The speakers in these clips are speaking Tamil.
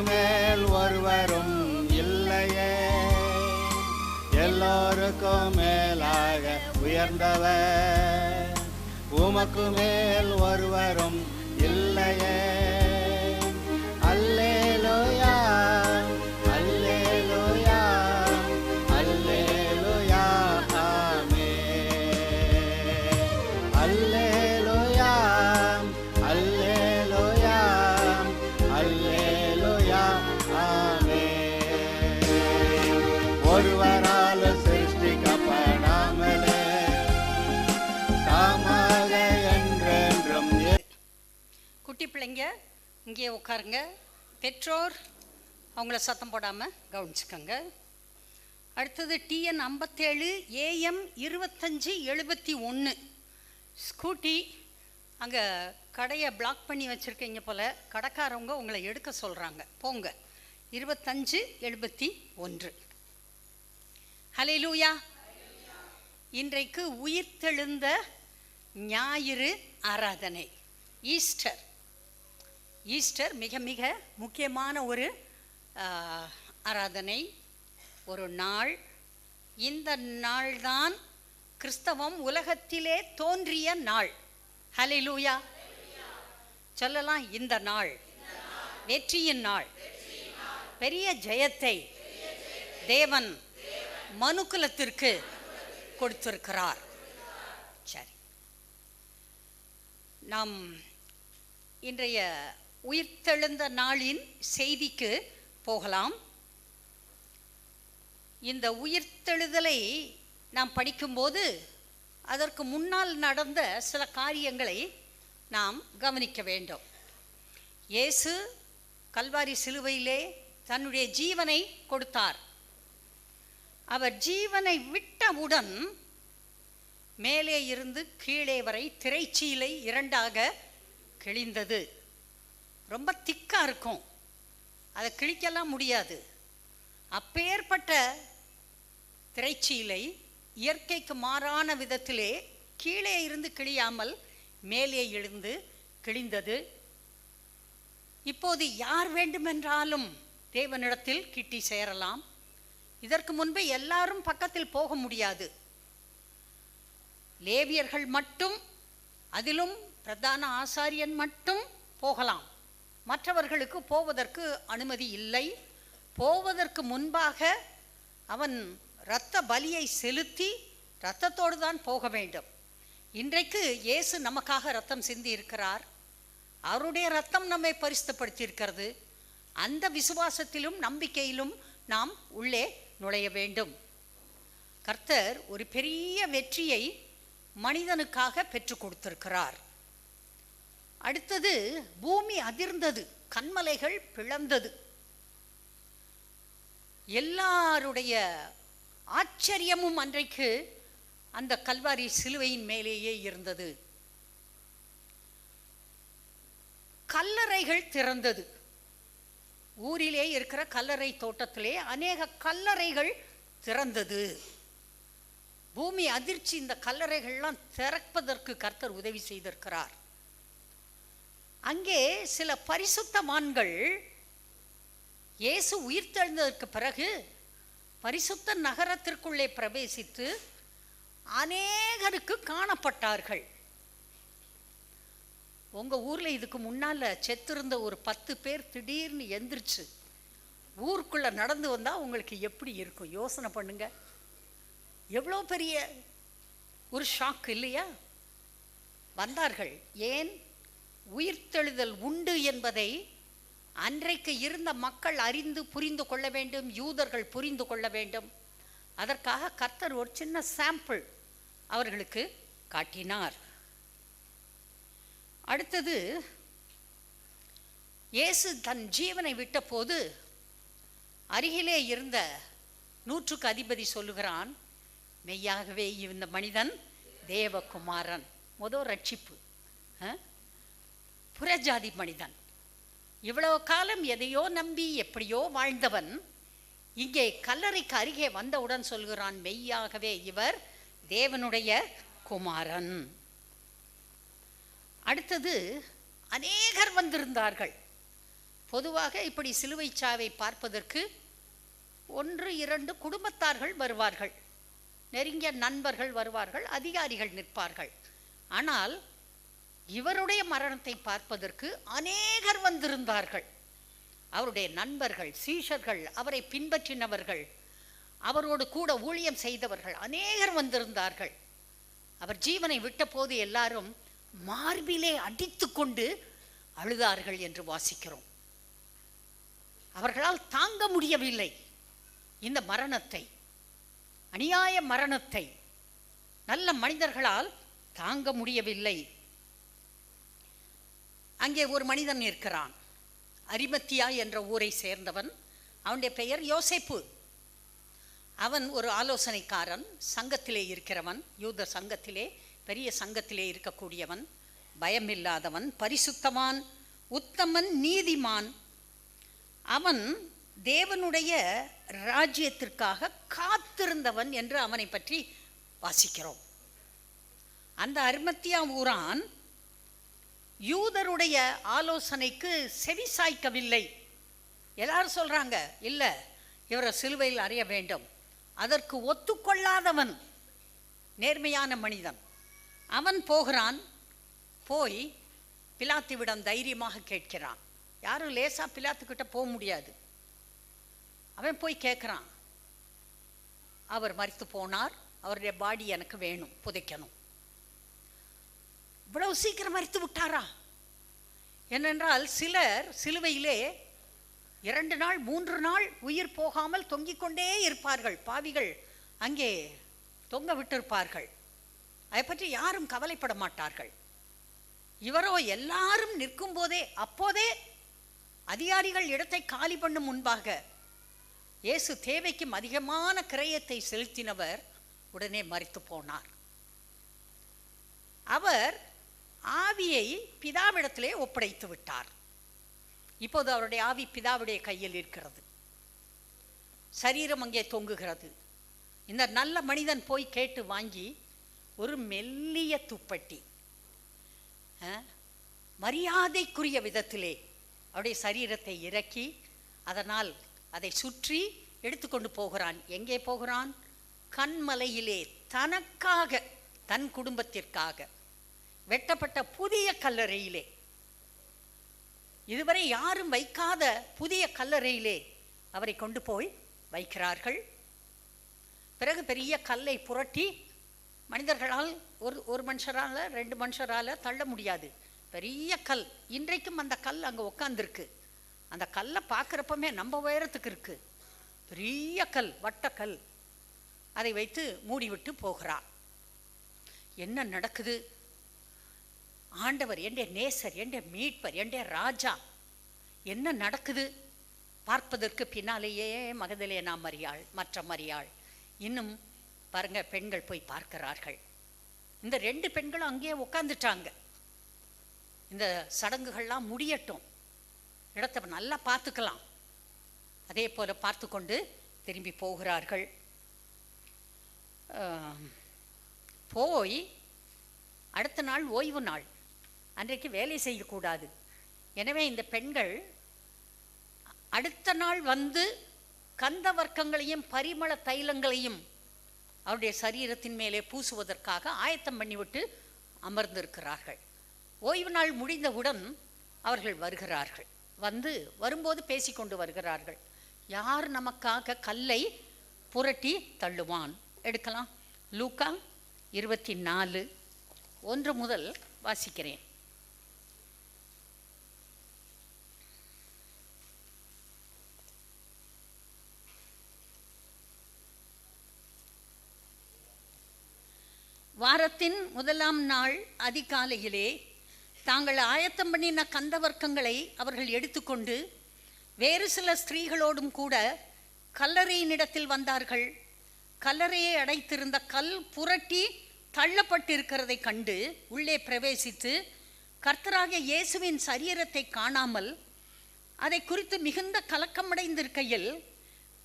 மேல் ஒருவரும் இல்லையே, எல்லோருக்கும் மேலாக உயர்ந்தவர். உமக்கு மேல் ஒருவரும் இல்லையே. அல்லேலூயா அல்லேலூயா அல்லேலூயா ஆமென். அல்லேலூயா அல்லேலூயா அல்லேலூயா ஆமென். ஒருவரால் சிருஷ்டிக்கப்படாமலே தாமாக என்றென்றும். குட்டி பிள்ளைங்க இங்கே உட்காருங்க. பெற்றோர் அவங்கள சத்தம் போடாமல் கவனிச்சுக்கோங்க. அடுத்தது TN 57 AM 2571 ஸ்கூட்டி. அங்கே கடையை பிளாக் பண்ணி வச்சுருக்கீங்க போல். கடைக்காரவங்க உங்களை எடுக்க சொல்கிறாங்க. போங்க. 2571. ஹல்லேலூயா. இன்றைக்கு உயிர்த்தெழுந்த ஞாயிறு ஆராதனை, ஈஸ்டர். ஈஸ்டர் மிக மிக முக்கியமான ஒரு ஆராதனை, ஒரு நாள். இந்த நாள்தான் கிறிஸ்தவம் உலகத்திலே தோன்றிய நாள். ஹல்லேலூயா சொல்லலாம். இந்த நாள் வெற்றியின் நாள். பெரிய ஜெயத்தை தேவன் மனுக்குலத்திற்கு கொடுத்திருக்கிறார். சரி, நாம் இன்றைய உயிர்த்தெழுந்த நாளின் செய்திக்கு போகலாம். இந்த உயிர்த்தெழுதலை நாம் படிக்கும்போது அதற்கு முன்னால் நடந்த சில காரியங்களை நாம் கவனிக்க வேண்டும். இயேசு கல்வாரி சிலுவையிலே தன்னுடைய ஜீவனை கொடுத்தார். அவர் ஜீவனை விட்டவுடன் மேலே இருந்து கீழே வரை திரைச்சீலை இரண்டாக கிழிந்தது. ரொம்ப திக்காக இருக்கும், அதை கிழிக்கலாம் முடியாது. அப்பேற்பட்ட திரைச்சீலை இயற்கைக்கு மாறான விதத்திலே கீழே இருந்து கிழியாமல் மேலே இருந்து கிழிந்தது. இப்போது யார் வேண்டுமென்றாலும் தேவனிடத்தில் கிட்டி சேரலாம். இதற்கு முன்பு எல்லாரும் பக்கத்தில் போக முடியாது. லேவியர்கள் மட்டும், அதிலும் பிரதான ஆசாரியன் மட்டும் போகலாம். மற்றவர்களுக்கு போவதற்கு அனுமதி இல்லை. போவதற்கு முன்பாக அவன் இரத்த பலியை செலுத்தி இரத்தத்தோடு தான் போக வேண்டும். இன்றைக்கு இயேசு நமக்காக இரத்தம் சிந்தி இருக்கிறார். அவருடைய இரத்தம் நம்மை பரிசுத்தப்படுத்தி இருக்கிறது. அந்த விசுவாசத்திலும் நம்பிக்கையிலும் நாம் உள்ளே நுழைய வேண்டும். கர்த்தர் ஒரு பெரிய வெற்றியை மனிதனுக்காக பெற்றுக் கொடுத்திருக்கிறார். அடுத்தது, பூமி அதிர்ந்தது, கன்மலைகள் பிளந்தது. எல்லாருடைய ஆச்சரியமும் அன்றைக்கு அந்த கல்வாரி சிலுவையின் மேலேயே இருந்தது. கல்லறைகள் திறந்தது. ஊரிலே இருக்கிற கல்லறை தோட்டத்திலே அநேக கல்லறைகள் திறந்தது. பூமி அதிர்ச்சி. இந்த கல்லறைகள்லாம் திறப்பதற்கு கர்த்தர் உதவி செய்திருக்கிறார். அங்கே சில பரிசுத்தவான்கள் இயேசு உயிர்த்தெழுந்ததற்கு பிறகு பரிசுத்த நகரத்திற்குள்ளே பிரவேசித்து அநேகருக்கு காணப்பட்டார்கள். உங்கள் ஊரில் இதுக்கு முன்னால் செத்திருந்த ஒரு 10 பேர் திடீர்னு எந்திரிச்சு ஊருக்குள்ளே நடந்து வந்தால் உங்களுக்கு எப்படி இருக்கும்? யோசனை பண்ணுங்க. எவ்வளோ பெரிய ஒரு ஷாக் இல்லையா? வந்தார்கள். ஏன்? உயிர்த்தெழுதல் உண்டு என்பதை அன்றைக்கு இருந்த மக்கள் அறிந்து புரிந்து கொள்ள வேண்டும். யூதர்கள் புரிந்து கொள்ள வேண்டும். அதற்காக கர்த்தர் ஒரு சின்ன சாம்பிள் அவர்களுக்கு காட்டினார். அடுத்தது, இயேசு தன் ஜீவனை விட்ட போது அருகிலே இருந்த 100க்கு அதிபதி சொல்லுகிறான், மெய்யாகவே இந்த மனிதன் தேவகுமாரன். முதல் ரட்சிப்பு. புறஜாதி மனிதன், இவ்வளவு காலம் எதையோ நம்பி எப்படியோ வாழ்ந்தவன் இங்கே கல்லறைக்கு அருகே வந்தவுடன் சொல்கிறான், மெய்யாகவே இவர் தேவனுடைய குமாரன். அடுத்தது, அநேகர் வந்திருந்தார்கள். பொதுவாக இப்படி சிலுவை சாவை பார்ப்பதற்கு 1-2 குடும்பத்தார்கள் வருவார்கள், நெருங்கிய நண்பர்கள் வருவார்கள், அதிகாரிகள் நிற்பார்கள். ஆனால் இவருடைய மரணத்தை பார்ப்பதற்கு அநேகர் வந்திருந்தார்கள். அவருடைய நண்பர்கள், சீஷர்கள், அவரை பின்பற்றினவர்கள், அவரோடு கூட ஊழியம் செய்தவர்கள் அநேகர் வந்திருந்தார்கள். அவர் ஜீவனை விட்ட போது எல்லாரும் மார்பிலே அடித்து கொண்டு அழுதார்கள் என்று வாசிக்கிறோம். அவர்களால் தாங்க முடியவில்லை இந்த மரணத்தை, அநியாய மரணத்தை. நல்ல மனிதர்களால் தாங்க முடியவில்லை. அங்கே ஒரு மனிதன் இருக்கிறான், அரிமத்தியா என்ற ஊரை சேர்ந்தவன். அவனுடைய பெயர் யோசேப்பு. அவன் ஒரு ஆலோசனைக்காரன், சங்கத்திலே இருக்கிறவன், யூத சங்கத்திலே, பெரிய சங்கத்திலே இருக்கக்கூடியவன், பயமில்லாதவன், பரிசுத்தவான், உத்தமன், நீதிமான். அவன் தேவனுடைய ராஜ்யத்திற்காக காத்திருந்தவன் என்று அவனை பற்றி வாசிக்கிறோம். அந்த அரிமத்தியா ஊரான் யூதருடைய ஆலோசனைக்கு செவி சாய்க்கவில்லை. எல்லாரும் சொல்றாங்க, இல்லை இவரை சிலுவையில் அறைய வேண்டும். அதற்கு ஒத்துக்கொள்ளாதவன், நேர்மையான மனிதன். அவன் போகிறான், போய் பிலாத்துவிடம் தைரியமாக கேட்கிறான். யாரும் லேசா பிலாத்துக்கிட்ட போக முடியாது. அவன் போய் கேட்குறான், அவர் மரித்து போனார், அவருடைய பாடி எனக்கு வேணும், புதைக்கணும். இவ்வளவு சீக்கிரம் மரித்து விட்டாரா? ஏனென்றால் சிலர் சிலுவையிலே 2 நாள் 3 நாள் உயிர் போகாமல் தொங்கிக் கொண்டே இருப்பார்கள். பாவிகள் அங்கே தொங்க விட்டிருப்பார்கள். அதை பற்றி யாரும் கவலைப்பட மாட்டார்கள். இவரோ எல்லாரும் நிற்கும் போதே, அப்போதே அதிகாரிகள் இடத்தை காலி பண்ணும் முன்பாக இயேசு தேவைக்கும் அதிகமான கிரயத்தை செலுத்தினவர் உடனே மரித்து போனார். அவர் ஆவியை பிதாவிடத்திலே ஒப்படைத்து விட்டார். இப்போது அவருடைய ஆவி பிதாவுடைய கையில் இருக்கிறது. சரீரம் அங்கே தொங்குகிறது. இந்த நல்ல மனிதன் போய் கேட்டு வாங்கி ஒரு மெல்லிய துப்பட்டி, மரியாதைக்குரிய விதத்திலே அவருடைய சரீரத்தை இறக்கி அதனால் அதை சுற்றி எடுத்துக்கொண்டு போகிறான். எங்கே போகிறான்? கன்மலையிலே தனக்காக, தன் குடும்பத்திற்காக வெட்டப்பட்ட புதிய கல்லறையிலே, இதுவரை யாரும் வைக்காத புதிய கல்லறையிலே அவரை கொண்டு போய் வைக்கிறார்கள். பிறகு பெரிய கல்லை புரட்டி, மனிதர்களால் ஒரு மனுஷரால் 2 மனுஷரால் தள்ள முடியாது, பெரிய கல். இன்றைக்கும் அந்த கல் அங்கே உட்காந்துருக்கு. அந்த கல்லை பார்க்குறப்பமே நம்ம உயரத்துக்கு இருக்கு. பெரிய கல், வட்டக்கல். அதை வைத்து மூடிவிட்டு போகிறார். என்ன நடக்குது? ஆண்டவர், என்ற நேசர், என்ற மீட்பர், என்ற ராஜா, என்ன நடக்குது? பார்ப்பதற்கு பின்னாலேயே மகதலேனா மரியாள், மற்ற மரியாள், இன்னும் பாருங்க பெண்கள் போய் பார்க்கிறார்கள். இந்த 2 பெண்களும் அங்கேயே உட்காந்துட்டாங்க. இந்த சடங்குகள்லாம் முடியட்டும், இடத்தை நல்லா பார்த்துக்கலாம். அதே போல பார்த்து கொண்டு திரும்பி போகிறார்கள். போய் அடுத்த நாள் ஓய்வு நாள், அன்றைக்கு வேலை செய்யக்கூடாது. எனவே இந்த பெண்கள் அடுத்த நாள் வந்து கந்த வர்க்கங்களையும் பரிமள தைலங்களையும் அவருடைய சரீரத்தின் மேலே பூசுவதற்காக ஆயத்தம் பண்ணிவிட்டு அமர்ந்திருக்கிறார்கள். ஓய்வு நாள் முடிந்தவுடன் அவர்கள் வருகிறார்கள். வரும்போது பேசிக்கொண்டு வருகிறார்கள். யார் நமக்காக கல்லை புரட்டி தள்ளுவான்? எடுக்கலாம். லூக்கா 24:1 முதல் வாசிக்கிறேன். வாரத்தின் 1ஆம் நாள் அதிகாலையிலே தாங்கள் ஆயத்தம் பண்ணின கந்தவர்க்கங்களை அவர்கள் எடுத்துக்கொண்டு வேறு சில ஸ்திரீகளோடும் கூட கல்லறையினிடத்தில் வந்தார்கள். கல்லறையை அடைத்திருந்த கல் புரட்டி தள்ளப்பட்டிருக்கிறதை கண்டு உள்ளே பிரவேசித்து கர்த்தராகிய இயேசுவின் சரீரத்தை காணாமல் அதை குறித்து மிகுந்த கலக்கமடைந்திருக்கையில்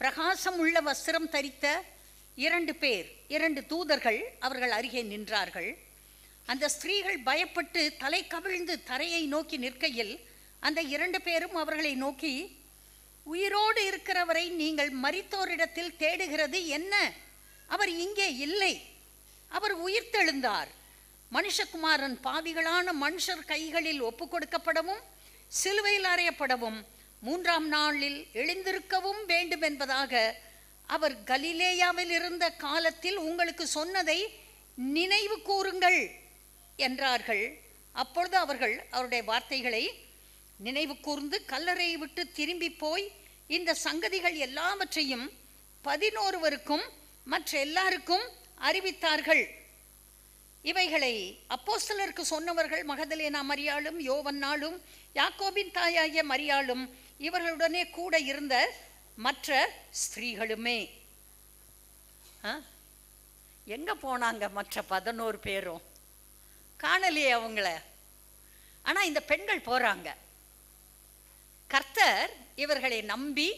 பிரகாசம் உள்ள வஸ்திரம் தரித்த 2 தூதர்கள் அவர்கள் அருகே நின்றார்கள். அந்த ஸ்திரீகள் பயப்பட்டு தலை கவிழ்ந்து தரையை நோக்கி நிற்கையில் அந்த 2 பேரும் அவர்களை நோக்கி, உயிரோடு இருக்கிறவரை நீங்கள் மரித்தோரிடத்தில் தேடுகிறது என்ன? அவர் இங்கே இல்லை, அவர் உயிர்த்தெழுந்தார். மனுஷகுமாரன் பாவிகளான மனுஷர் கைகளில் ஒப்பு கொடுக்கப்படவும் சிலுவையில் அறையப்படவும் 3ஆம் நாளில் எழுந்திருக்கவும் வேண்டும் என்பதாக அவர் கலிலேயாவில் இருந்த காலத்தில் உங்களுக்கு சொன்னதை நினைவு கூறுங்கள் என்றார்கள். அப்பொழுது அவர்கள் அவருடைய வார்த்தைகளை நினைவு கூர்ந்து கல்லறையை விட்டு திரும்பி போய் இந்த சங்கதிகள் எல்லாவற்றையும் 11 மற்ற எல்லாருக்கும் அறிவித்தார்கள். இவைகளை அப்போஸ்தலருக்கு சொன்னவர்கள் மகதலேனா மரியாளும் யோவன்னாளும் யாக்கோபின் தாயாகிய மரியாளும் இவர்களுடனே கூட இருந்த மற்ற ஸ்திரீகளுமே. எங்க போனாங்க மற்ற 11 பேரும்? காணலையே அவங்கள. ஆனா இந்த பெண்கள் போறாங்க. கர்த்தர் இவர்களை நம்பி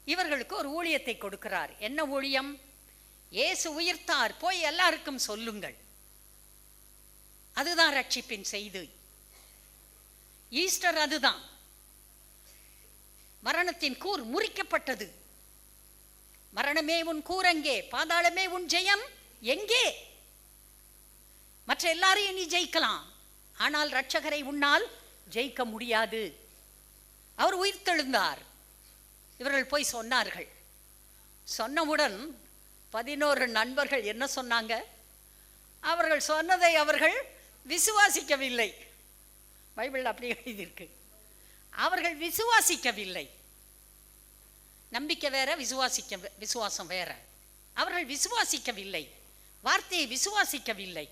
இவர்களுக்கு ஒரு ஊழியத்தை கொடுக்கிறார். என்ன ஊழியம்? இயேசு உயிர்த்தார், போய் எல்லாருக்கும் சொல்லுங்கள். அதுதான் ரட்சிப்பின் செய்தி. ஈஸ்டர் அதுதான். மரணத்தின் கூர் முறிக்கப்பட்டது. மரணமே உன் கூர் எங்கே? பாதாளமே உன் ஜெயம் எங்கே? மற்ற எல்லாரையும் நீ ஜெயிக்கலாம், ஆனால் இரட்சகரை உன்னால் ஜெயிக்க முடியாது. அவர் உயிர்த்தெழுந்தார். இவர்கள் போய் சொன்னார்கள். சொன்னவுடன் 11 நண்பர்கள் என்ன சொன்னாங்க? அவர்கள் சொன்னதை அவர்கள் விசுவாசிக்கவில்லை. பைபிள் அப்படி எழுதியிருக்கு. அவர்கள் விசுவாசிக்கவில்லை. நம்பிக்கை வேற, விசுவாசம் வேற. அவர்கள் விசுவாசிக்கவில்லை, வார்த்தையை விசுவாசிக்கவில்லை.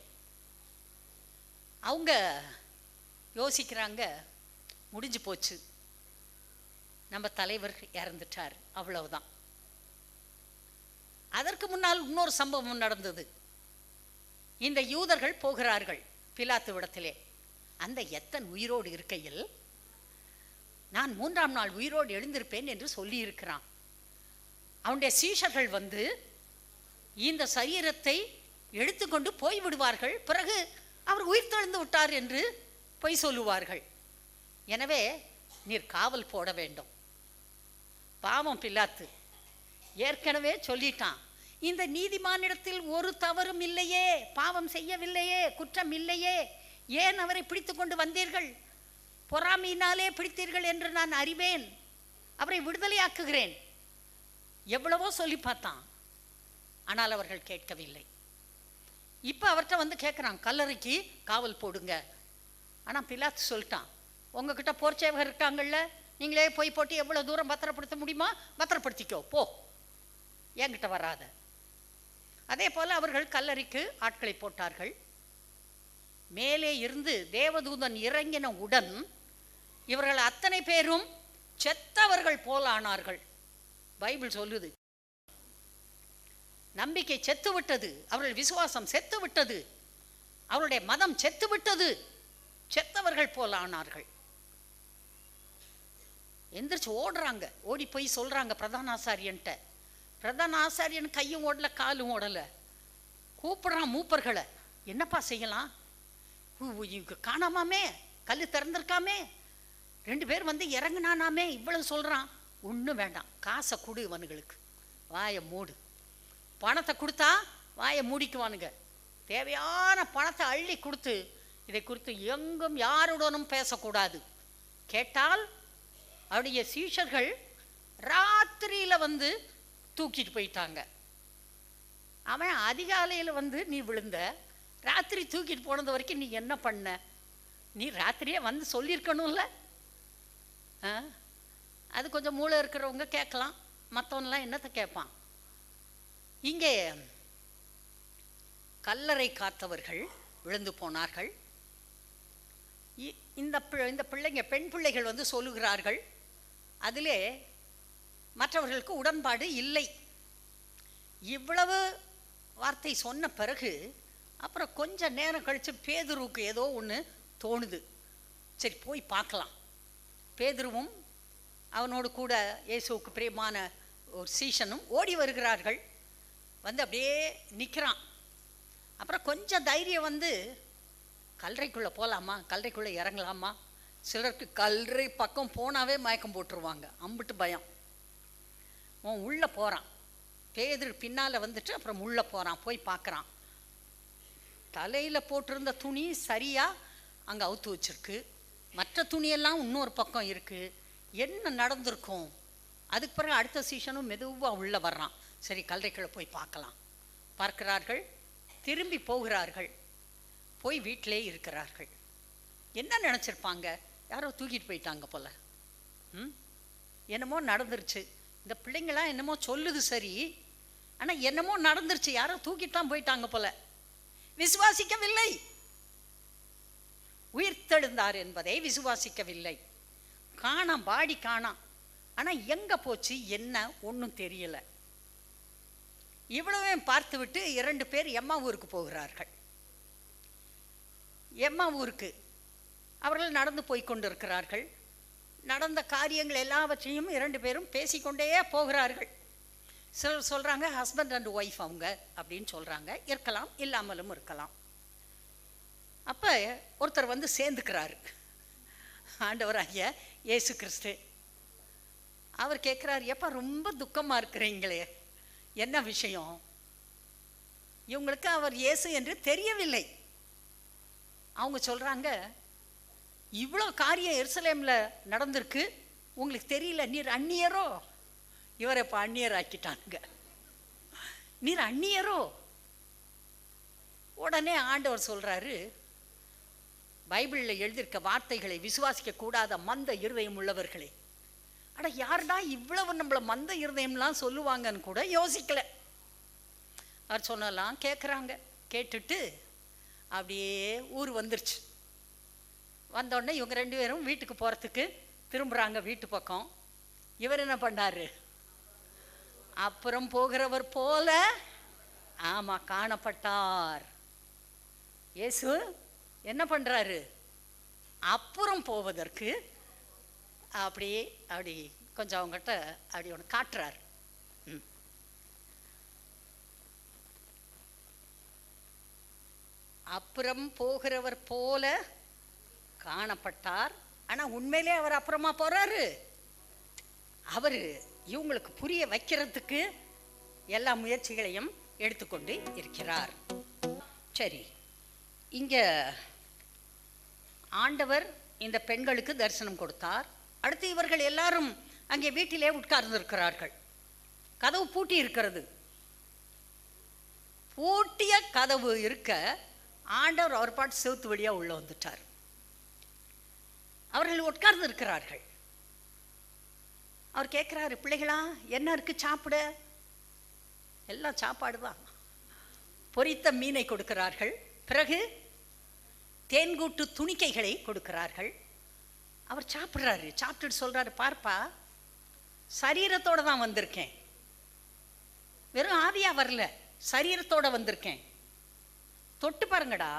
அவங்க யோசிக்கிறாங்க, முடிஞ்சு போச்சு, நம்ம தலைவர் இறந்துட்டார், அவ்வளவுதான். அதற்கு முன்னால் இன்னொரு சம்பவம் நடந்தது. இந்த யூதர்கள் போகிறார்கள் பிலாத்துவிடத்திலே. அந்த எத்தன் உயிரோடு இருக்கையில் நான் 3ஆம் நாள் உயிரோடு எழுந்திருப்பேன் என்று சொல்லி இருக்கிறான். அவனுடைய சீஷர்கள் வந்து இந்த சரீரத்தை எடுத்துக்கொண்டு போய் விடுவார்கள், பிறகு அவர் உயிர்த்தெழுந்து விட்டார் என்று பொய் சொல்லுவார்கள். எனவே நீர் காவல் போட வேண்டும். பாவம் பிலாத்து ஏற்கனவே சொல்லிட்டான், இந்த நீதிமானிடத்தில் ஒரு தவறும் இல்லையே, பாவம் செய்யவில்லையே, குற்றம் இல்லையே, ஏன் அவரை பிடித்து கொண்டு வந்தீர்கள்? பொறாமையினாலே பிடித்தீர்கள் என்று நான் அறிவேன், அவரை விடுதலையாக்குகிறேன். எவ்வளவோ சொல்லி பார்த்தான், ஆனால் அவர்கள் கேட்கவில்லை. இப்போ அவர்கிட்ட வந்து கேட்குறான், கல்லறைக்கு காவல் போடுங்க. ஆனால் பிலாத்து சொல்லிட்டான், உங்ககிட்ட போர்ச்சேவகர் இருக்காங்கல்ல, நீங்களே போய் போட்டு எவ்வளோ தூரம் பத்திரப்படுத்த முடியுமா பத்திரப்படுத்திக்கோ, போ, என்கிட்ட வராத. அதே போல் அவர்கள் கல்லறைக்கு ஆட்களை போட்டார்கள். மேலே இருந்து தேவதூதன் இறங்கின உடன் இவர்கள் அத்தனை பேரும் செத்தவர்கள் போல் ஆனார்கள். பைபிள் சொல்லுது, நம்பிக்கை செத்து விட்டது, அவர்கள் விசுவாசம் செத்து விட்டது, அவருடைய மதம் செத்து விட்டது, செத்தவர்கள் போல் ஆனார்கள். எந்திரிச்சு ஓடுறாங்க, ஓடி போய் சொல்றாங்க பிரதான ஆசாரியன்ட்ட. பிரதான ஆசாரியன் கையும் ஓடல காலும் ஓடல. கூப்பிடுறான் மூப்பர்களை, என்னப்பா செய்யலாம், காணாமாமே, கல் திறந்திருக்காமே, 2 பேர் வந்து இறங்குனானாமே, இவ்வளவு சொல்றான். ஒன்றும் வேண்டாம், காசை கொடு இவனுங்களுக்கு, வாயை மூடு. பணத்தை கொடுத்தா வாயை மூடிக்குவானுங்க. தேவையான பணத்தை அள்ளி கொடுத்து, இதை குறித்து எங்கும் யாருடனும் பேசக்கூடாது. கேட்டால் அவருடைய சீஷர்கள் ராத்திரியில் வந்து தூக்கிட்டு போயிட்டாங்க. அவன் அதிகாலையில் வந்து நீ விழுந்த, ராத்திரி தூக்கிட்டு போனது வரைக்கும் நீ என்ன பண்ண? நீ ராத்திரியே வந்து சொல்லியிருக்கணும்ல. அது கொஞ்சம் மூளை இருக்கிறவங்க கேட்கலாம், மற்றவன்லாம் என்னத்தை கேட்பான்? இங்கே கல்லறை காத்தவர்கள் விழுந்து போனார்கள். இந்த பிள்ளைங்க, பெண் பிள்ளைகள் வந்து சொல்லுகிறார்கள். அதிலே மற்றவர்களுக்கு உடன்பாடு இல்லை. இவ்வளவு வார்த்தை சொன்ன பிறகு அப்புறம் கொஞ்ச நேரம் கழித்து பேதுருவுக்கு ஏதோ ஒன்று தோணுது. சரி போய் பார்க்கலாம். பேதுருவும் அவனோடு கூட இயேசுவுக்கு பிரியமான ஒரு சீஷனும் ஓடி வருகிறார்கள். வந்து அப்படியே நிற்கிறான். அப்புறம் கொஞ்சம் தைரியம் வந்து, கல்லறைக்குள்ளே போகலாமா, கல்லறைக்குள்ளே இறங்கலாமா, சிலருக்கு கல்லறை பக்கம் போனாவே மயக்கம் போட்டுருவாங்க, அம்பிட்டு பயம். அவன் உள்ளே போகிறான், பேதுரு பின்னால் வந்துட்டு அப்புறம் உள்ளே போகிறான். போய் பார்க்குறான், தலையில் போட்டிருந்த துணி சரியாக அங்கே அவுத்து வச்சிருக்கு, மற்ற துணியெல்லாம் இன்னொரு பக்கம் இருக்குது. என்ன நடந்திருக்கும்? அதுக்கு பிறகு அடுத்த சீசனும் மெதுவாக உள்ளே வர்றான். சரி, கல்லறைக்குள்ளே போய் பார்க்கலாம். பார்க்கிறார்கள், திரும்பி போகிறார்கள், போய் வீட்டிலே இருக்கிறார்கள். என்ன நினச்சிருப்பாங்க? யாரோ தூக்கிட்டு போயிட்டாங்க போல. என்னமோ நடந்துருச்சு. இந்த பிள்ளைங்களாம் என்னமோ சொல்லுது சரி, ஆனால் என்னமோ நடந்துருச்சு, யாரோ தூக்கிட்டு தான் போயிட்டாங்க போல. விசுவாசிக்கவில்லை. உயிர்த்தெழுந்தார் என்பதை விசுவாசிக்கவில்லை. காணாம், பாடி காணாம். ஆனால் எங்கே போச்சு என்ன ஒன்றும் தெரியலை. இவ்வளவே பார்த்து விட்டு 2 பேர் எம்மா ஊருக்கு போகிறார்கள். எம்மா ஊருக்கு அவர்கள் நடந்து போய் கொண்டிருக்கிறார்கள். நடந்த காரியங்கள் எல்லாவற்றையும் 2 பேரும் பேசிக்கொண்டே போகிறார்கள். சிலர் சொல்கிறாங்க ஹஸ்பண்ட் அண்ட் ஒய்ஃப் அவங்க அப்படின்னு சொல்கிறாங்க. இருக்கலாம், இல்லாமலும் இருக்கலாம். அப்போ ஒருத்தர் வந்து சேர்ந்துக்கிறாரு, ஆண்டவராகிய இயேசு கிறிஸ்து. அவர் கேட்குறாரு, எப்போ ரொம்ப துக்கமாக இருக்கிறீங்களே, என்ன விஷயம்? இவங்களுக்கு அவர் இயேசு என்று தெரியவில்லை. அவங்க சொல்கிறாங்க, இவ்வளோ காரியம் எருசலேமில் நடந்திருக்கு, உங்களுக்கு தெரியல, நீர் அந்நியரோ? இவரை இப்போ அந்நியர் ஆக்கிட்டானுங்க. நீர் அந்நியரோ? உடனே ஆண்டவர் சொல்கிறாரு, பைபிளில் எழுதியிருக்க வார்த்தைகளை விசுவாசிக்க கூடாத மந்த இருதயம் உள்ளவர்களே. அட, யாருடா இவ்வளவு நம்மளை மந்த இருதயம்லாம் சொல்லுவாங்கன்னு கூட யோசிக்கல. அவர் சொன்னலாம் கேட்குறாங்க. கேட்டுட்டு அப்படியே ஊர் வந்துருச்சு. வந்தோடனே இவங்க 2 பேரும் வீட்டுக்கு போகிறதுக்கு திரும்புகிறாங்க, வீட்டு பக்கம். இவர் என்ன பண்ணாரு? அப்புறம் போகிறவர் போல ஆமாம் காணப்பட்டார். இயேசு என்ன பண்ணுறாரு? அப்புறம் போவதற்கு அப்படி கொஞ்சம் அவங்ககிட்ட அப்படி ஒன்று காட்டுறாரு. அப்புறம் போகிறவர் போல காணப்பட்டார். ஆனால் உண்மையிலே அவர் அப்புறமா போகிறாரு. அவர் இவங்களுக்கு புரிய வைக்கிறதுக்கு எல்லா முயற்சிகளையும் எடுத்துக்கொண்டு இருக்கிறார். சரி, இங்கே ஆண்டவர் இந்த பெண்களுக்கு தரிசனம் கொடுத்தார். அடுத்து இவர்கள் எல்லாரும் அங்கே வீட்டிலே உட்கார்ந்திருக்கிறார்கள். கதவு பூட்டி இருக்கிறது. பூட்டிய கதவு இருக்க ஆண்டவர் அவர் பாட்டு செவுத்து வழியாக உள்ள வந்துட்டார். அவர்கள் உட்கார்ந்து இருக்கிறார்கள். அவர் கேட்குறாரு, பிள்ளைகளா என்ன இருக்கு சாப்பிட? எல்லாம் சாப்பாடு தான். பொரித்த மீனை கொடுக்கிறார்கள். பிறகு தேன்கூட்டு துணிக்கைகளை கொடுக்கிறார்கள். அவர் சாப்பிட்றாரு. சாப்பிட்டுட்டு சொல்கிறாரு, பார்ப்பா, சரீரத்தோடு தான் வந்திருக்கேன், வெறும் ஆவியாக வரல, சரீரத்தோடு வந்திருக்கேன். தொட்டு பாருங்கடா,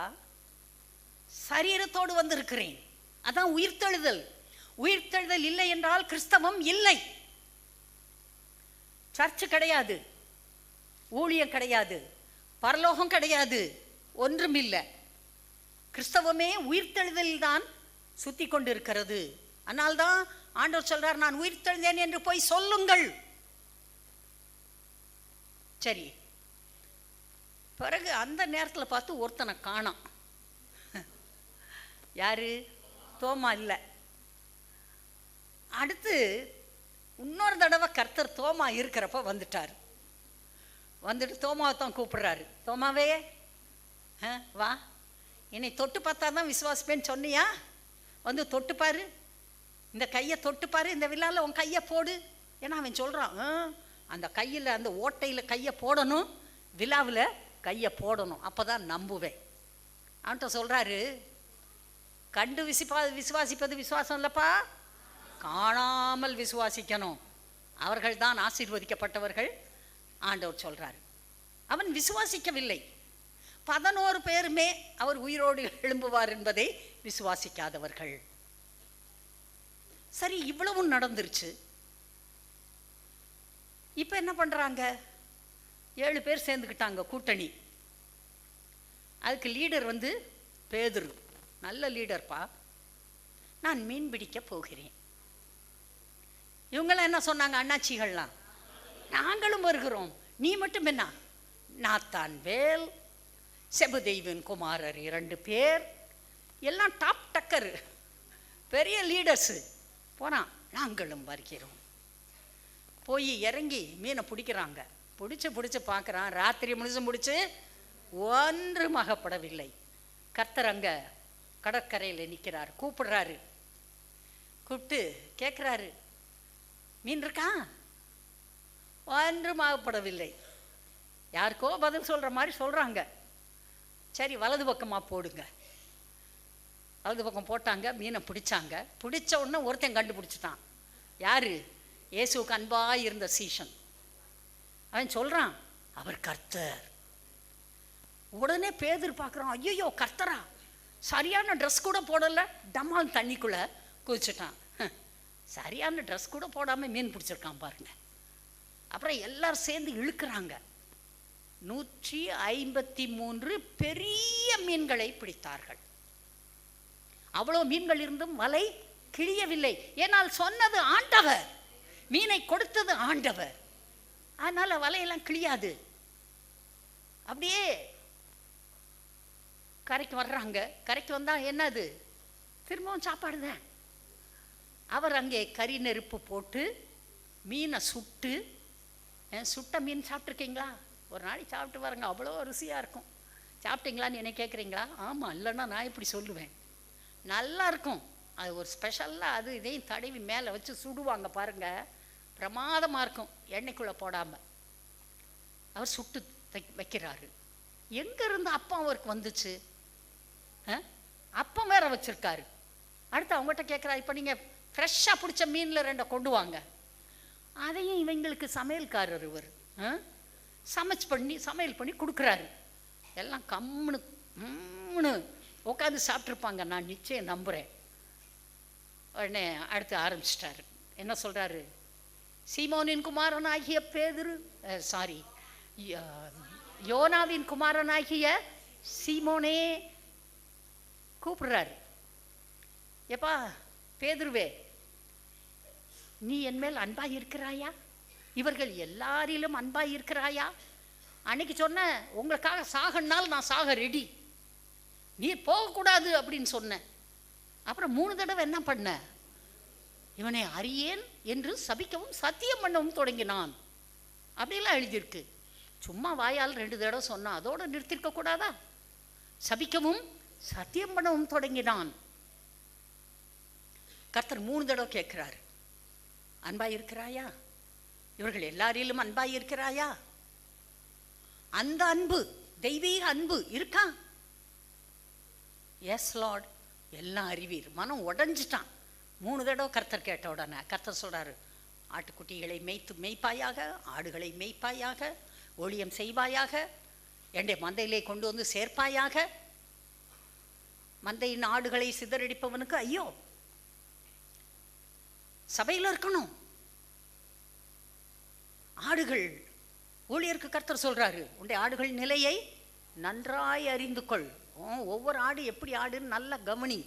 சரீரத்தோடு வந்திருக்கிறேன். அதான் உயிர்த்தெழுதல். உயிர்த்தெழுதல் இல்லை என்றால் கிறிஸ்தவம் இல்லை. சர்ச்சு கிடையாது, ஊழியம் கிடையாது, பரலோகம் கிடையாது, ஒன்றுமில்லை. கிறிஸ்தவமே உயிர்த்தெழுதலில் தான் சுத்தி கொண்டு இருக்கிறது. அதனால்தான் ஆண்டவர் சொல்றார், நான் உயிர்த்தெழுந்தேன் என்று போய் சொல்லுங்கள். சரி, பிறகு அந்த நேரத்தில் பார்த்து ஒருத்தனை காணோம். யாரு? தோமா இல்லை. அடுத்து இன்னொரு தடவை கர்த்தர் தோமா இருக்கிறப்ப வந்துட்டார். வந்துட்டு தோமாவை தான் கூப்பிடுறாரு. தோமாவே வா, என்னை தொட்டு பார்த்தா தான் விசுவாசிப்பேன்னு சொன்னியா? வந்து தொட்டுப்பாரு, இந்த கையை தொட்டுப்பாரு, இந்த விழாவில் உன் கையை போடு. ஏன்னா அவன் சொல்கிறான், அந்த கையில் அந்த ஓட்டையில் கையை போடணும், விழாவில் கையை போடணும், அப்போ தான் நம்புவேன். அவன்கிட்ட சொல்கிறாரு, கண்டு விசுவாசிப்பது விசுவாசம் இல்லைப்பா, காணாமல் விசுவாசிக்கணும், அவர்கள் தான் ஆசீர்வதிக்கப்பட்டவர்கள். ஆண்டவர் சொல்கிறார். அவன் விசுவாசிக்கவில்லை. 11 பேருமே அவர் உயிரோடு எழும்புவார் என்பதை விசுவாசிக்காதவர்கள். சரி, இவ்வளவும் நடந்துருச்சு. இப்போ என்ன பண்ணுறாங்க? 7 பேர் சேர்ந்துக்கிட்டாங்க கூட்டணி. அதுக்கு லீடர் வந்து பேதுரு. நல்ல லீடர்ப்பா. நான் மீன் பிடிக்க போகிறேன். இவங்களாம் என்ன சொன்னாங்க? அண்ணாச்சிகள்லாம், நாங்களும் வருகிறோம். நீ மட்டும் என்ன? நாத்தான் வேல், செபுதேவின் குமாரர் 2 பேர், எல்லாம் டாப் டக்கரு, பெரிய லீடர்ஸு. போனால் நாங்களும் வருகிறோம். போய் இறங்கி மீனை பிடிக்கிறாங்க. பிடிச்சி பார்க்குறான். ராத்திரி முழுசும் பிடிச்சி ஒன்றும் அகப்படவில்லை. கர்த்தர் அங்கே கடற்கரையில் நிற்கிறார். கூப்பிடுறாரு. கூப்பிட்டு கேட்குறாரு, மீன் இருக்கா? ஒன்றும் ஆகப்படவில்லை. யாருக்கோ பதில் சொல்கிற மாதிரி சொல்கிறாங்க. சரி, வலது பக்கமாக போடுங்க. வலது பக்கம் போட்டாங்க. மீனை பிடிச்சாங்க. பிடிச்ச உடனே ஒருத்தன் கண்டுபிடிச்சிட்டான். யார்? இயேசுவுக்கு அன்பாக இருந்த சீஷன். அவன் சொல்கிறான், அவர் கர்த்தர். உடனே பேதுரு பார்க்குறான். ஐயோ, கர்த்தரா? சரியான ட்ரெஸ் கூட போடலை, டமால் தண்ணிக்குள்ளே குதிச்சுட்டான். சரியான ட்ரெஸ் கூட போடாமல் மீன் பிடிச்சிருக்கான் பாருங்க. அப்புறம் எல்லாரும் சேர்ந்து இழுக்கிறாங்க. 153 பெரிய மீன்களை பிடித்தார்கள். அவ்வளோ மீன்கள் இருந்தும் வலை கிழியவில்லை. ஏனால் சொன்னது ஆண்டவர், மீனை கொடுத்தது ஆண்டவர். அதனால் வலையெல்லாம் கிழியாது. அப்படியே கரைக்கு வர்றாங்க. கரைக்கு வந்தால் என்னது? திரும்பவும் சாப்பாடு தான். அவர் அங்கே கறி நெருப்பு போட்டு மீனை சுட்டு, சுட்ட மீன் சாப்பிட்ருக்கீங்களா? ஒரு நாளைக்கு சாப்பிட்டு பாருங்க, அவ்வளோ ருசியாக இருக்கும். சாப்பிட்டீங்களான்னு என்ன கேட்குறீங்களா? ஆமாம், இல்லைன்னா நான் இப்படி சொல்லுவேன். நல்லா இருக்கும். அது ஒரு ஸ்பெஷலாக அது இதையும் தடவி மேலே வச்சு சுடுவாங்க பாருங்கள், பிரமாதமாக இருக்கும். எண்ணெய்க்குள்ளே போடாமல் அவர் சுட்டு வைக்கிறாரு. எங்கேருந்து அப்பம் அவருக்கு வந்துச்சு? அப்பம் வேற வச்சுருக்காரு. அடுத்து அவங்ககிட்ட கேட்குறா, இப்போ நீங்கள் ஃப்ரெஷ்ஷாக பிடிச்ச மீனில் 2 கொண்டு வாங்க. அதையும் இவங்களுக்கு சமையல்காரர் இவர் சமையல் பண்ணி கொடுக்குறாரு. எல்லாம் கம்முன்னு உட்காந்து சாப்பிட்ருப்பாங்க, நான் நிச்சயம் நம்புகிறேன். உடனே அடுத்து ஆரம்பிச்சிட்டாரு. என்ன சொல்கிறாரு? சீமோனின் குமாரனாகிய பேதுரு, யோனாவின் குமாரனாகிய சீமோனே கூப்பிடுறாரு. எப்பா பேதுருவே, நீ என் மேல் அன்பாக இருக்கிறாயா? இவர்கள் எல்லாரிலும் அன்பாக இருக்கிறாயா? அன்னைக்கு சொன்ன உங்களுக்காக சாகனால் நான் சாக ரெடி, நீ போகக்கூடாது அப்படின்னு சொன்னேன். அப்புறம் 3 தடவை என்ன பண்ண? இவனை அறியேன் என்று சபிக்கவும் சத்தியம் பண்ணவும் தொடங்கினான். அப்படிலாம் எழுதியிருக்கு. சும்மா வாயால் 2 தடவை சொன்னான், அதோடு நிறுத்திருக்க கூடாதா? சபிக்கவும் சத்தியம் பண்ணவும் தொடங்கினான். கர்த்தர் 3 தடவை கேட்கிறாரு, அன்பாய் இருக்கிறாயா? இவர்கள் எல்லாரிலும் அன்பாய் இருக்கிறாயா? அந்த அன்பு, தெய்வீக அன்பு இருக்கா? எஸ் லார்ட், எல்லாம் அறிவீர். மனம் உடஞ்சிட்டான். 3 தடவை கர்த்தர் கேட்ட உடனே கர்த்தர் சொல்றாரு, ஆட்டுக்குட்டிகளை மேய்ப்பாயாக, ஆடுகளை மேய்ப்பாயாக, ஊழியம் செய்வாயாக, என்னுடைய மந்தையிலே கொண்டு வந்து சேர்ப்பாயாக. மந்தையின் ஆடுகளை சிதறடிப்பவனுக்கு ஐயோ. சபையில் இருக்கணும் ஆடுகள். ஊழியருக்கு கர்த்தர் சொல்றாரு, உன்னுடைய ஆடுகள் நிலையை நன்றாய் அறிந்து கொள். ஒவ்வொரு ஆடு எப்படி ஆடுன்னு நல்லா கவனி,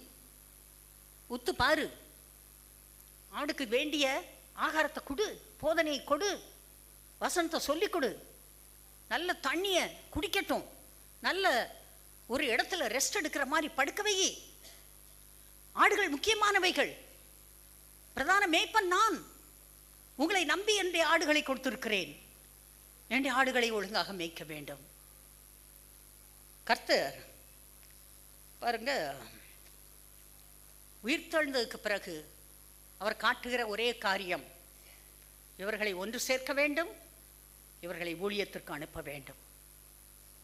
உத்து பாரு. ஆடுக்கு வேண்டிய ஆகாரத்தை கொடு, போதனையை கொடு, வசனத்தை சொல்லிக் கொடு, நல்ல தண்ணியை குடிக்கட்டும், நல்ல ஒரு இடத்துல ரெஸ்ட் எடுக்கிற மாதிரி படுக்க வை. ஆடுகள் முக்கியமானவைகள். பிரதான மேய்ப்பன் நான். உங்களை நம்பி என்னுடைய ஆடுகளை கொடுத்திருக்கிறேன். என்னுடைய ஆடுகளை ஒழுங்காக மேய்க்க வேண்டும். கர்த்தர் பாருங்க, உயிர்த்தெழுந்ததுக்கு பிறகு அவர் காட்டுகிற ஒரே காரியம், இவர்களை ஒன்று சேர்க்க வேண்டும், இவர்களை ஊழியத்திற்கு அனுப்ப வேண்டும்.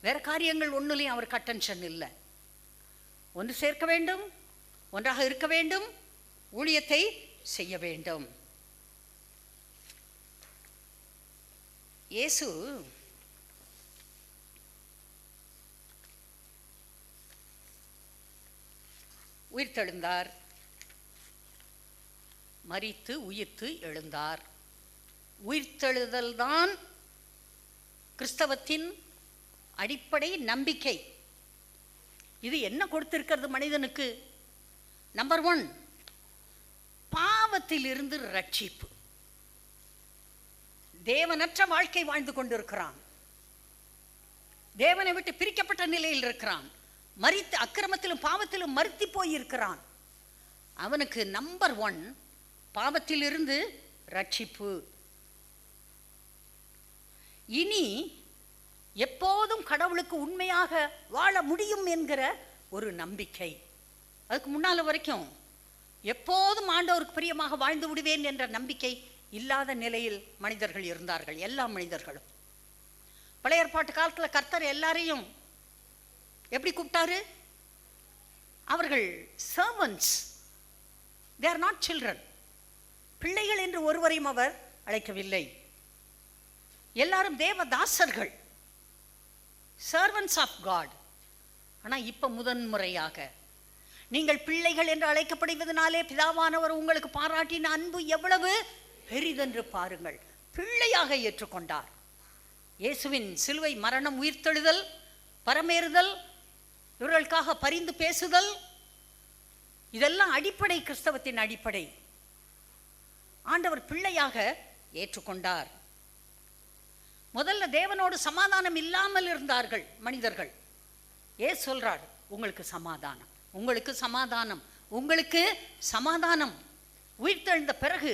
வேற காரியங்கள் ஒன்றுலையும் அவருக்கு அட்டென்ஷன் இல்லை. ஒன்று சேர்க்க வேண்டும், ஒன்றாக இருக்க வேண்டும், ஊழியத்தை செய்ய வேண்டும். இயேசு உயிர்த்தெழுந்தார், மரித்து உயிர்த்து எழுந்தார். உயிர்த்தெழுதல் தான் கிறிஸ்தவத்தின் அடிப்படை நம்பிக்கை. இது என்ன கொடுத்திருக்கிறது மனிதனுக்கு? நம்பர் 1, பாவத்திலிருந்து ரட்சிப்பு. தேவனற்ற வாழ்க்கை வாழ்ந்து கொண்டிருக்கிறான், தேவனை விட்டு பிரிக்கப்பட்ட நிலையில் இருக்கிறான், மரித்து அக்கிரமத்திலும் பாவத்திலும் மரித்து போயிருக்கிறான். அவனுக்கு நம்பர் 1 பாவத்திலிருந்து ரட்சிப்பு. இனி எப்போதும் கடவுளுக்கு உண்மையாக வாழ முடியும் என்கிற ஒரு நம்பிக்கை. அதுக்கு முன்னால வரைக்கும் எப்போதும் ஆண்டவருக்கு பிரியமாக வாழ்ந்து விடுவேன் என்ற நம்பிக்கை இல்லாத நிலையில் மனிதர்கள் இருந்தார்கள், எல்லா மனிதர்களும். பழைய ஏற்பாட்டு காலத்தில் கர்த்தர் எல்லாரையும் எப்படி கூப்பிட்டாரு? அவர்கள் servants, they are not children. பிள்ளைகள் என்று ஒருவரையும் அவர் அழைக்கவில்லை. எல்லாரும் தேவதாசர்கள், சர்வன்ட்ஸ் ஆஃப் காட். ஆனால் இப்போ முதன்முறையாக நீங்கள் பிள்ளைகள் என்று அழைக்கப்படுவதனாலே பிதாவானவர் உங்களுக்கு பாராட்டின அன்பு எவ்வளவு பெரிதென்று பாருங்கள். பிள்ளையாக ஏற்றுக்கொண்டார். இயேசுவின் சிலுவை மரணம், உயிர்த்தெழுதல், பரமேறுதல், இவர்களுக்காக பரிந்து பேசுதல், இதெல்லாம் அடிப்படை, கிறிஸ்தவத்தின் அடிப்படை. ஆண்டவர் பிள்ளையாக ஏற்றுக்கொண்டார். முதல்ல தேவனோடு சமாதானம் இல்லாமல் இருந்தார்கள் மனிதர்கள். ஏன் சொல்றார்? உங்களுக்கு சமாதானம், உங்களுக்கு சமாதானம், உங்களுக்கு சமாதானம். உயிர்த்தெழுந்த பிறகு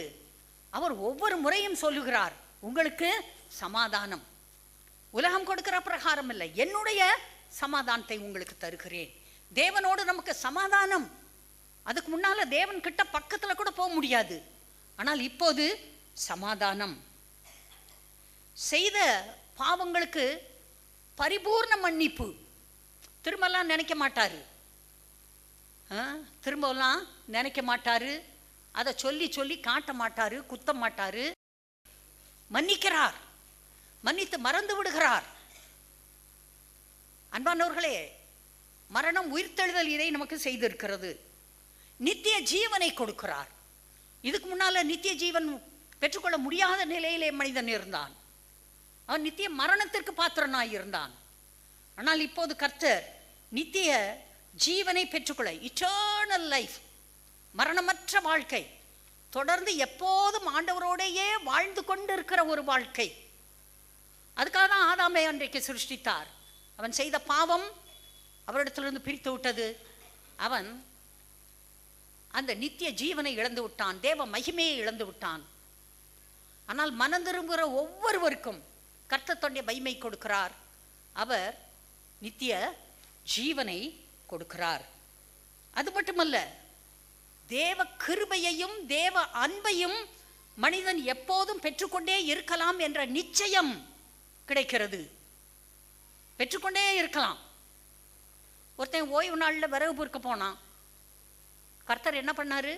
அவர் ஒவ்வொரு முறையும் சொல்லுகிறார், உங்களுக்கு சமாதானம். உலகம் கொடுக்கிற பிரகாரம் இல்லை, என்னுடைய சமாதானத்தை உங்களுக்கு தருகிறேன். தேவனோடு நமக்கு சமாதானம். அதுக்கு முன்னால தேவன் கிட்ட பக்கத்துல கூட போக முடியாது. ஆனால் இப்போது சமாதானம். செய்த பாவங்களுக்கு பரிபூர்ண மன்னிப்பு. திரும்பலாம் நினைக்க மாட்டாரு, திரும்பலாம் நினைக்க மாட்டாரு, அதை சொல்லி சொல்லி காட்ட மாட்டாரு, குத்த மாட்டாரு. மன்னிக்கிறார், மன்னித்து மறந்து விடுகிறார். அன்பானவர்களே, மரணம், உயிர்த்தெழுதல் இதை நமக்கு செய்திருக்கிறது. நித்திய ஜீவனை கொடுக்கிறார். இதுக்கு முன்னால நித்திய ஜீவன் பெற்றுக்கொள்ள முடியாத நிலையிலே மனிதன் இருந்தான். அவன் நித்திய மரணத்திற்கு பாத்திரனாய் இருந்தான். ஆனால் இப்போது கர்த்தர் நித்திய ஜீவனை பெற்றுக்கொள்ள, இட்டர்னல் லைஃப், மரணமற்ற வாழ்க்கை, தொடர்ந்து எப்போதும் ஆண்டவரோடையே வாழ்ந்து கொண்டிருக்கிற ஒரு வாழ்க்கை. அதுக்காக தான் ஆதாமை அன்றைக்கு சிருஷ்டித்தார். அவன் செய்த பாவம் அவரிடத்திலிருந்து பிரித்து விட்டது. அவன் அந்த நித்திய ஜீவனை இழந்து விட்டான், தேவ மகிமையை இழந்து விட்டான். ஆனால் மனம் திரும்புகிற ஒவ்வொருவருக்கும் கர்த்தர் தன்னுடைய மகிமை கொடுக்கிறார். அவர் நித்திய ஜீவனை கொடுக்கிறார். அது மட்டுமல்ல, தேவ கிருபையையும் தேவ அன்பையும் மனிதன் எப்போதும் பெற்றுக்கொண்டே இருக்கலாம் என்ற நிச்சயம் கிடைக்கிறது. பெற்றுக்கொண்டே இருக்கலாம். ஒருத்தன் ஓய்வு நாளில் விறகு பொறுக்க போனான். கர்த்தர் என்ன பண்ணாரு?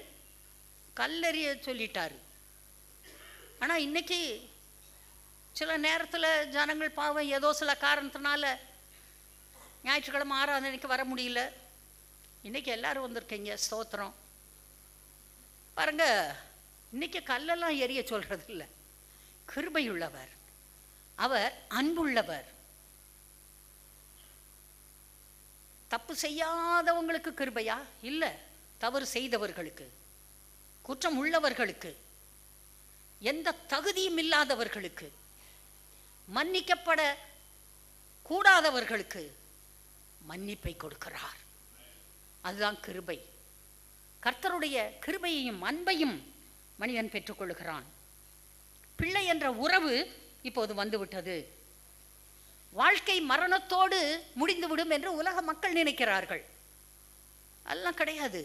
கல்லெறிய சொல்லிட்டாரு. ஆனால் இன்னைக்கு சில நேரத்தில் ஜனங்கள் பாவம் ஏதோ சில காரணத்தினால ஞாயிற்றுக்கிழமை ஆராதனைக்கு வர முடியல. இன்னைக்கு எல்லாரும் வந்திருக்கீங்க, ஸ்தோத்திரம். பாருங்க, இன்னைக்கு கல்லெல்லாம் எரிய சொல்றது இல்லை. கிருபையுள்ளவர், அவர் அன்புள்ளவர். தப்பு செய்யாதவங்களுக்கு கிருபையா? இல்லை, தவறு செய்தவர்களுக்கு, குற்றம் உள்ளவர்களுக்கு, எந்த தகுதியும் இல்லாதவர்களுக்கு, மன்னிக்கப்பட கூடாதவர்களுக்கு மன்னிப்பை கொடுக்கிறார். அதுதான் கிருபை. கர்த்தருடைய கிருபையையும் அன்பையும் மனிதன் பெற்றுக்கொள்கிறான். பிள்ளை என்ற உறவு இப்போது வந்துவிட்டது. வாழ்க்கை மரணத்தோடு முடிந்துவிடும் என்று உலக மக்கள் நினைக்கிறார்கள். அதெல்லாம் கிடையாது.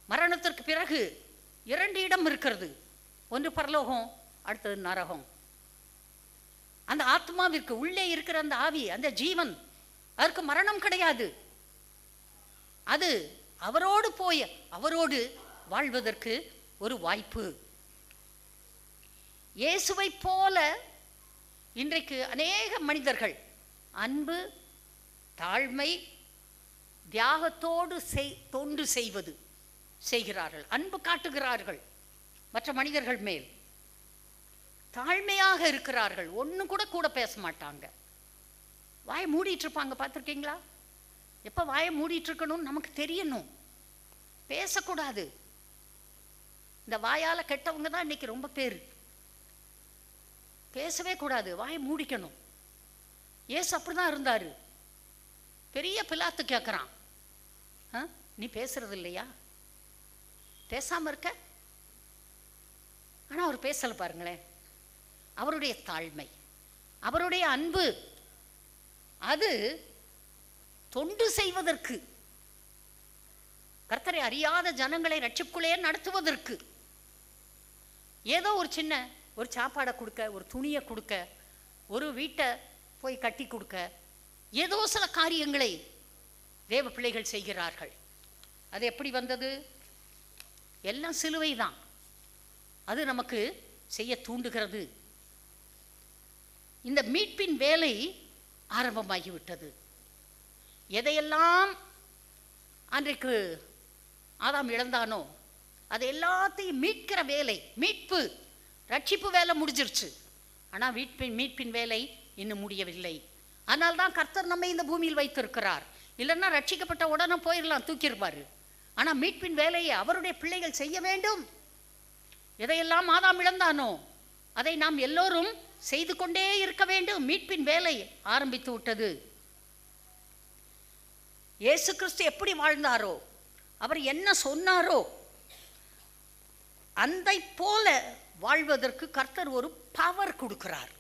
மரணத்திற்கு பிறகு 2 இடம் இருக்கிறது. ஒன்று பரலோகம், அடுத்தது நரகம். அந்த ஆத்மாவிற்கு உள்ளே இருக்கிற அந்த ஆவி, அந்த ஜீவன், அதற்கு மரணம் கிடையாது. அது அவரோடு போய் அவரோடு வாழ்வதற்கு ஒரு வாய்ப்பு. இயேசுவை போல இன்றைக்கு அநேக மனிதர்கள் அன்பு, தாழ்மை, தியாகத்தோடு தொண்டு செய்கிறார்கள். அன்பு காட்டுகிறார்கள் மற்ற மனிதர்கள் மேல். தாழ்மையாக இருக்கிறார்கள். ஒன்றும் கூட பேச மாட்டாங்க. வாயை மூடிட்டு இருப்பாங்க. பார்த்துருக்கீங்களா? எப்போ வாயை மூடிட்டு இருக்கணும்னு நமக்கு தெரியணும். பேசக்கூடாது. இந்த வாயால கெட்டவங்க தான் இன்னைக்கு ரொம்ப பேர். பேசவே கூடாது, வாயை மூடிக்கணும். ஏசு அப்படிதான் இருந்தாரு. பெரிய பிலாத்து கேட்குறான், நீ பேசுறது இல்லையா, பேசாம இருக்க? ஆனா அவர் பேசல. பாருங்களேன், அவருடைய தாழ்மை, அவருடைய அன்பு, அது தொண்டு செய்வதற்கு, கர்த்தரை அறியாத ஜனங்களை ரட்சிப்புக்குள்ளே நடத்துவதற்கு, ஏதோ ஒரு சின்ன ஒரு சாப்பாடை கொடுக்க, ஒரு துணியை கொடுக்க, ஒரு வீட்டை போய் கட்டி கொடுக்க, ஏதோ சில காரியங்களை தேவ பிள்ளைகள் செய்கிறார்கள். அது எப்படி வந்தது? எல்லாம் சிலுவை தான். அது நமக்கு செய்ய தூண்டுகிறது. இந்த மீட்பின் வேலை ஆரம்பமாகிவிட்டது. எதையெல்லாம் அன்றைக்கு ஆதாம் இழந்தானோ அதை எல்லாத்தையும் மீட்கிற வேலை, மீட்பு, ரட்சிப்பு வேலை முடிஞ்சிருச்சு. ஆனால் மீட்பின் வேலை இன்னும் முடியவில்லை. அதனால்தான் கர்த்தர் நம்மை இந்த பூமியில் வைத்திருக்கிறார். இல்லைன்னா ரட்சிக்கப்பட்ட உடனே போயிடலாம், தூக்கியிருப்பாரு. ஆனால் மீட்பின் வேலையை அவருடைய பிள்ளைகள் செய்ய வேண்டும். எதையெல்லாம் ஆதாம் இழந்தானோ அதை நாம் எல்லோரும் செய்து கொண்டே இருக்க வேண்டும். மீட்பின் வேலை ஆரம்பித்து விட்டது. இயேசு கிறிஸ்து எப்படி வாழ்ந்தாரோ, அவர் என்ன சொன்னாரோ அந்த போல வாழ்வதற்கு கர்த்தர் ஒரு பவர் கொடுக்கிறார்,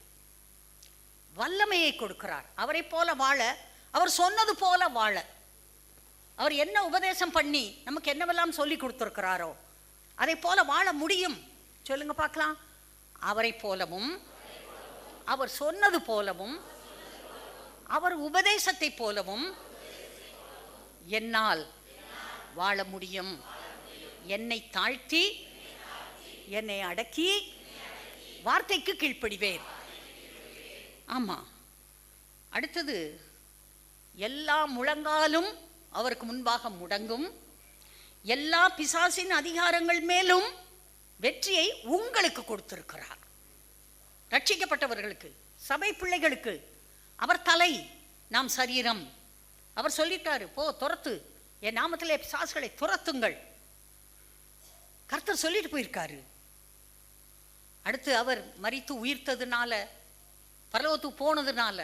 வல்லமையை கொடுக்கிறார். அவரை போல வாழ, அவர் சொன்னது போல வாழ, அவர் என்ன உபதேசம் பண்ணி நமக்கு என்னவெல்லாம் சொல்லி கொடுத்திருக்கிறாரோ அதை போல வாழ முடியும். சொல்லுங்க பார்க்கலாம். அவரை போலவும், அவர் சொன்னது போலவும், அவர் உபதேசத்தை போலவும் என்னால் வாழ முடியும். என்னை தாழ்த்தி, என்னை அடக்கி, வார்த்தைக்கு கீழ்ப்படிவேன். ஆமா. அடுத்தது, எல்லா முழங்காலும் அவருக்கு முன்பாக முடங்கும், எல்லா பிசாசின் அதிகாரங்கள் மேலும் வெற்றியை உங்களுக்கு கொடுத்திருக்கிறார். ரட்சிக்கப்பட்டவர்களுக்கு, சபை பிள்ளைகளுக்கு அவர் தலை, நாம் சரீரம். அவர் சொல்லிட்டாரு, போ துரத்து, என் நாமத்திலே பிசாசுகளை துரத்துங்கள். கர்த்தர் சொல்லிட்டு போயிருக்காரு. அடுத்து அவர் மரித்து உயிர்த்ததுனால, பரலோகத்துக்கு போனதுனால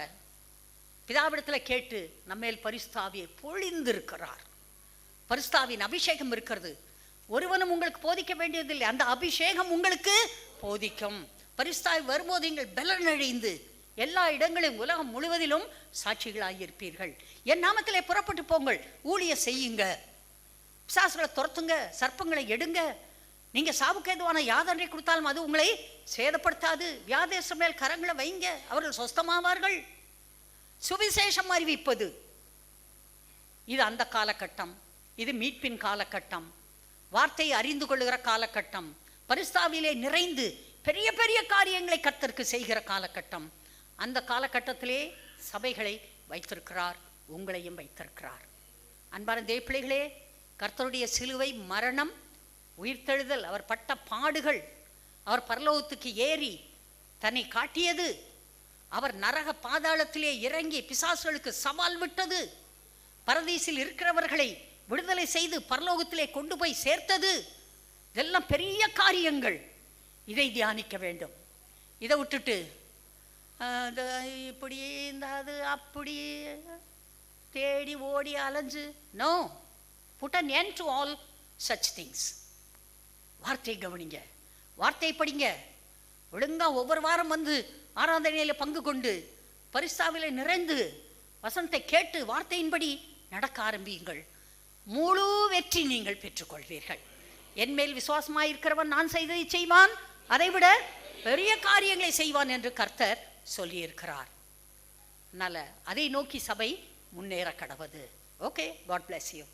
பிதாவிடத்தில் கேட்டு நம்மேல் பரிசுத்தாவியை பொழிந்திருக்கிறார். பரிசுத்தாவின் அபிஷேகம் இருக்கிறது. ஒருவனும் உங்களுக்கு போதிக்க வேண்டியதில்லை, அந்த அபிஷேகம் உங்களுக்கு போதிக்கும். பரிசுத்தாவி வரும்போது நீங்கள் பலனடைந்து எல்லா இடங்களிலும் உலகம் முழுவதிலும் சாட்சிகளாயிருப்பீர்கள். என் நாமத்திலே புறப்பட்டு போங்கள், ஊழிய செய்யுங்க, பிசாசுகளை துரத்துங்க, சர்ப்பங்களை எடுங்க. நீங்க சாவுக்கு ஏதுவான யாதொன்றை கொடுத்தாலும் அது உங்களை சேதப்படுத்தாது. வியாதேசம் மேல் கரங்களை வைங்க, அவர்கள் சொஸ்தமாவார்கள். சுவிசேஷம் அறிவிப்பது, இது அந்த காலகட்டம். இது மீட்பின் காலகட்டம், வார்த்தையை அறிந்து கொள்ளுகிற காலகட்டம், பரிசுத்தாவிலே நிறைந்து பெரிய பெரிய காரியங்களை கர்த்தருக்கு செய்கிற காலகட்டம். அந்த காலகட்டத்திலே சபைகளை வைத்திருக்கிறார், உங்களையும் வைத்திருக்கிறார். அன்பான தேவ பிள்ளைகளே, கர்த்தருடைய சிலுவை மரணம், உயிர்த்தெழுதல், அவர் பட்ட பாடுகள், அவர் பரலோகத்துக்கு ஏறி தன்னை காட்டியது, அவர் நரக பாதாளத்திலே இறங்கி பிசாசுகளுக்கு சவால் விட்டது, பரதீசில் இருக்கிறவர்களை விடுதலை செய்து பரலோகத்திலே கொண்டு போய் சேர்த்தது, இதெல்லாம் பெரிய காரியங்கள். இதை தியானிக்க வேண்டும். இதை விட்டுட்டு இப்படி இந்த அது அப்படி தேடி ஓடி அலைஞ்சு, no, put an end to all such things. வார்த்தையை கவனிங்க, வார்த்தையை படிங்க, ஒழுங்கா ஒவ்வொரு வாரம் வந்து ஆராதனையில் பங்கு கொண்டு பரிசுத்தாவிலே நிறைந்து வசனத்தை கேட்டு வார்த்தையின்படி நடக்க ஆரம்பியுங்கள். முழு வெற்றி நீங்கள் பெற்றுக்கொள்வீர்கள். என்மேல் விசுவாசமாயிருக்கிறவன் நான் செய்ததை செய்வான், அதைவிட பெரிய காரியங்களை செய்வான் என்று கர்த்தர் சொல்லியிருக்கிறார். அதனால அதை நோக்கி சபை முன்னேற கடவுது. Okay, God bless you.